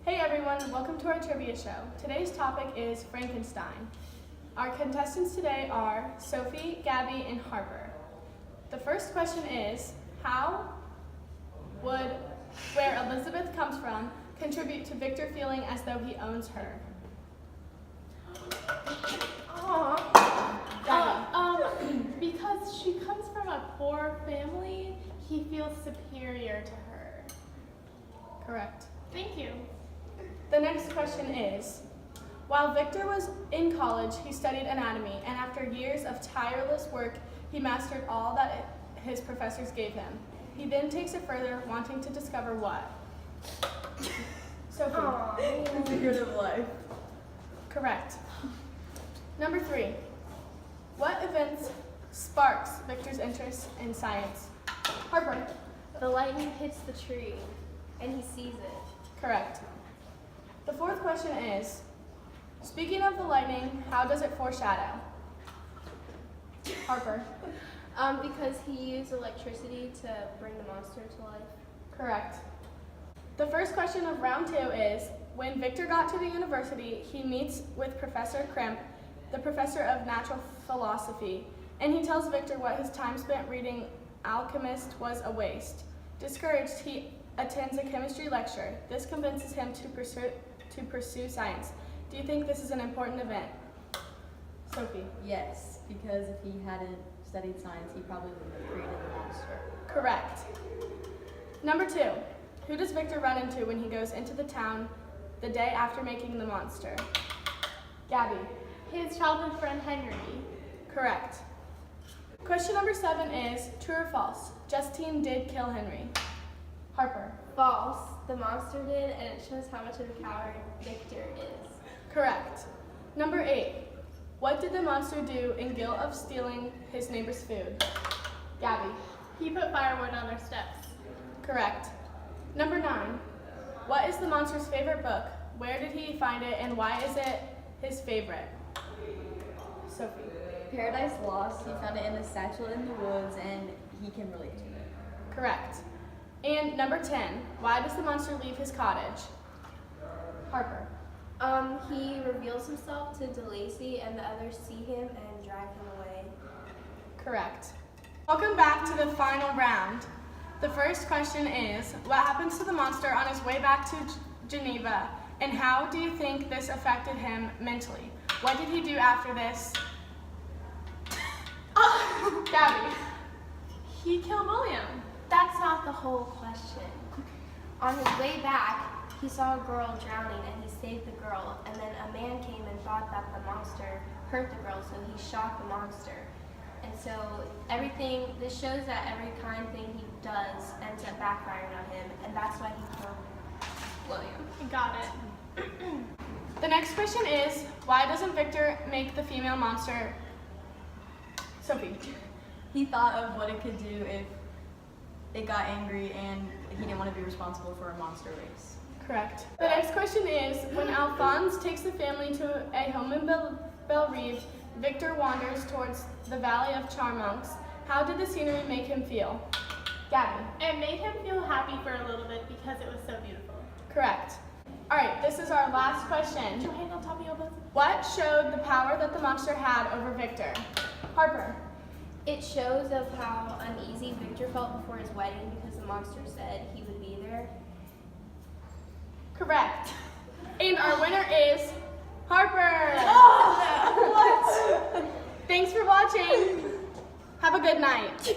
Hey everyone, welcome to our trivia show. Today's topic is Frankenstein. Our contestants today are Sophie, Gabby, and Harper. The first question is, how would where Elizabeth comes from contribute to Victor feeling as though he owns her? Because she comes from a poor family, he feels superior to her. Correct. Thank you. The next question is, while Victor was in college, he studied anatomy, and after years of tireless work, he mastered all that his professors gave him. He then takes it further, wanting to discover what? Sophie. Figurative life. Correct. Number 3. What events sparks Victor's interest in science? Harper. The lightning hits the tree, and he sees it. Correct. The fourth question is, speaking of the lightning, how does it foreshadow? Harper. Because he used electricity to bring the monster to life. Correct. The first question of round 2 is, when Victor got to the university, he meets with Professor Krimp, the professor of natural philosophy, and he tells Victor what his time spent reading Alchemist was a waste. Discouraged, he attends a chemistry lecture. This convinces him to pursue science. Do you think this is an important event? Sophie. Yes, because if he hadn't studied science, he probably wouldn't have created the monster. Correct. Number 2. Who does Victor run into when he goes into the town the day after making the monster? Gabby. His childhood friend Henry. Correct. Question number 7 is, true or false? Justine did kill Henry. Harper. False. The monster did, and it shows how much of a coward Victor is. Correct. Number 8. What did the monster do in guilt of stealing his neighbor's food? Gabby. He put firewood on their steps. Correct. Number 9. What is the monster's favorite book? Where did he find it, and why is it his favorite? Sophie. Paradise Lost, he found it in the satchel in the woods, and he can relate to it. Correct. And number 10. Why does the monster leave his cottage? Harper. He reveals himself to DeLacy, and the others see him and drag him away. Correct. Welcome back to the final round. The first question is, what happens to the monster on his way back to Geneva, and how do you think this affected him mentally? What did he do after this? Gabby. He killed William. That's not the whole question. On his way back, he saw a girl drowning and he saved the girl, and then a man came and thought that the monster hurt the girl, so he shot the monster. And so this shows that every kind thing he does ends up backfiring on him, and that's why he killed William. You got it. The next question is, why doesn't Victor make the female monster? Sophie. He thought of what it could do if it got angry, and he didn't want to be responsible for a monster race. Correct. The next question is, when Alphonse takes the family to a home in Bellerive, Victor wanders towards the Valley of Charmonks. How did the scenery make him feel? Gabby. It made him feel happy for a little bit because it was so beautiful. Correct. All right, this is our last question. Did you hang on top of your book? What showed the power that the monster had over Victor? Harper. It shows of how uneasy Victor felt before his wedding because the monster said he would be there. Correct. And our winner is Harper. What? Thanks for watching. Have a good night.